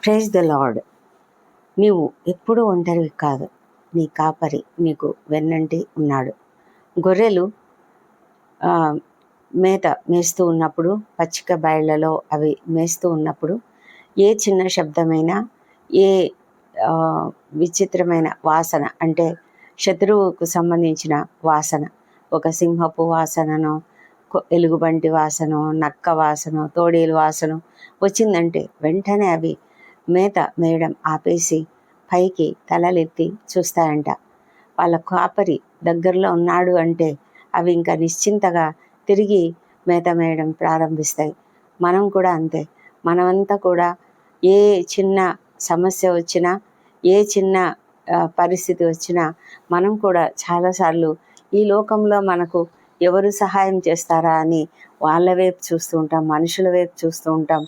Praise the lord. నీవు ఎప్పుడూ ఒంటరివి కాదు, నీ కాపరి నీకు వెన్నంటి ఉన్నాడు. గొర్రెలు మేత మేస్తూ ఉన్నప్పుడు, పచ్చిక బయళ్లలో అవి మేస్తూ ఉన్నప్పుడు ఏ చిన్న శబ్దమైనా, ఏ విచిత్రమైన వాసన, అంటే శత్రువుకు సంబంధించిన వాసన, ఒక సింహపు వాసనను, ఎలుగుబంటి వాసన, నక్క వాసన, తోడేలు వాసన వచ్చిందంటే వెంటనే అవి మేత మేయడం ఆపేసి పైకి తలలెత్తి చూస్తాయంట. వాళ్ళ కాపరి దగ్గరలో ఉన్నాడు అంటే అవి ఇంకా నిశ్చింతగా తిరిగి మేత మేయడం ప్రారంభిస్తాయి. మనం కూడా అంతే. మనమంతా కూడా ఏ చిన్న సమస్య వచ్చినా, ఏ చిన్న పరిస్థితి వచ్చినా మనం కూడా చాలాసార్లు ఈ లోకంలో మనకు ఎవరు సహాయం చేస్తారా అని వాళ్ళ వైపు చూస్తూ ఉంటాం, మనుషుల వైపు చూస్తూ ఉంటాం,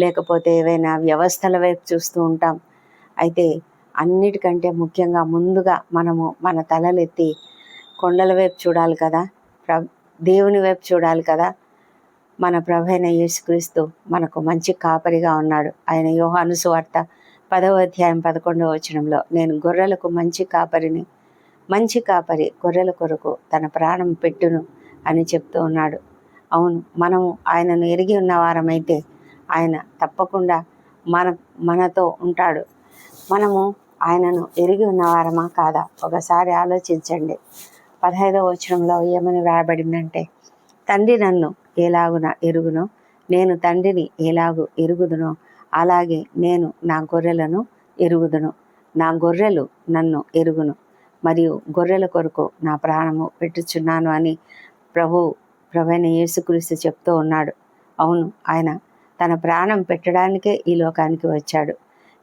లేకపోతే ఏవైనా వ్యవస్థల వైపు చూస్తూ ఉంటాం. అయితే అన్నిటికంటే ముఖ్యంగా ముందుగా మనము మన తలలెత్తి కొండల వైపు చూడాలి కదా, దేవుని వైపు చూడాలి కదా. మన ప్రభువైన యేసుక్రీస్తు మనకు మంచి కాపరిగా ఉన్నాడు. ఆయన యోహాను సువార్త 10వ అధ్యాయం 11వ వచనంలో, నేను గొర్రెలకు మంచి కాపరిని, మంచి కాపరి గొర్రెల కొరకు తన ప్రాణం పెట్టును అని చెప్తూ ఉన్నాడు. అవును, మనము ఆయనను ఎరిగి ఉన్నవారమైతే ఆయన తప్పకుండా మనతో ఉంటాడు. మనము ఆయనను ఎరిగి ఉన్నవారమా కాదా ఒకసారి ఆలోచించండి. 15వ వచనంలో ఏమని వ్రాయబడిందంటే, తండ్రి నన్ను ఎలాగున ఎరుగునో, నేను తండ్రిని ఎలాగూ ఎరుగుదునో, అలాగే నేను నా గొర్రెలను ఎరుగుదును. నా గొర్రెలు నన్ను ఎరుగును, మరియు గొర్రెల కొరకు నా ప్రాణము పెట్టుచున్నాను అని ప్రభువైన యేసుక్రీస్తు చెప్తూ ఉన్నాడు. అవును, ఆయన తన ప్రాణం పెట్టడానికే ఈ లోకానికి వచ్చాడు.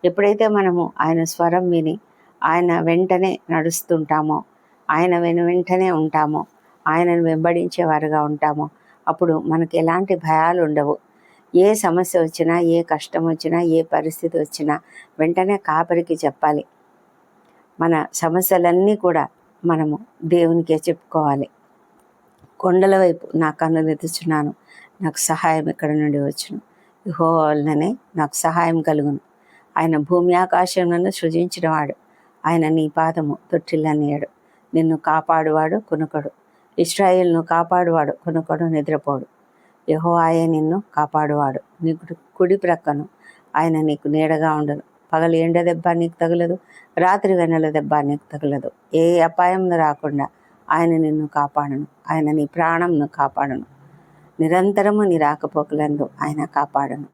ఎప్పుడైతే మనము ఆయన స్వరం విని ఆయన వెంటనే నడుస్తుంటామో, ఆయన వెంటనే ఉంటామో, ఆయనను వెంబడించేవారుగా ఉంటామో, అప్పుడు మనకు ఎలాంటి భయాలు ఉండవు. ఏ సమస్య వచ్చినా, ఏ కష్టం వచ్చినా, ఏ పరిస్థితి వచ్చినా వెంటనే కాపరికి చెప్పాలి. మన సమస్యలన్నీ కూడా మనము దేవునికే చెప్పుకోవాలి. కొండల వైపు నా కన్నులు ఎత్తుచున్నాను, నాకు సహాయం ఎక్కడ నుండి వచ్చును, యెహోవా వలననే నాకు సహాయం కలుగును. ఆయన భూమి ఆకాశములను సృజించినవాడు. ఆయన నీ పాదము తొట్టిల్లనీయడు. నిన్ను కాపాడువాడు కునుకడు. ఇశ్రాయేలును కాపాడువాడు కునుకడు, నిద్రపోడు. యెహోవాయే నిన్ను కాపాడువాడు. నీకు కుడి ప్రక్కను ఆయన నీకు నీడగా ఉండను. పగలు ఎండ దెబ్బ నీకు తగలదు, రాత్రి వెన్నెల దెబ్బ నీకు తగలదు. ఏ అపాయం రాకుండా ఆయన నిన్ను కాపాడను. ఆయన నీ ప్రాణంను కాపాడను. నిరంతరము నీ రాకపోకలందు ఆయన కాపాడను.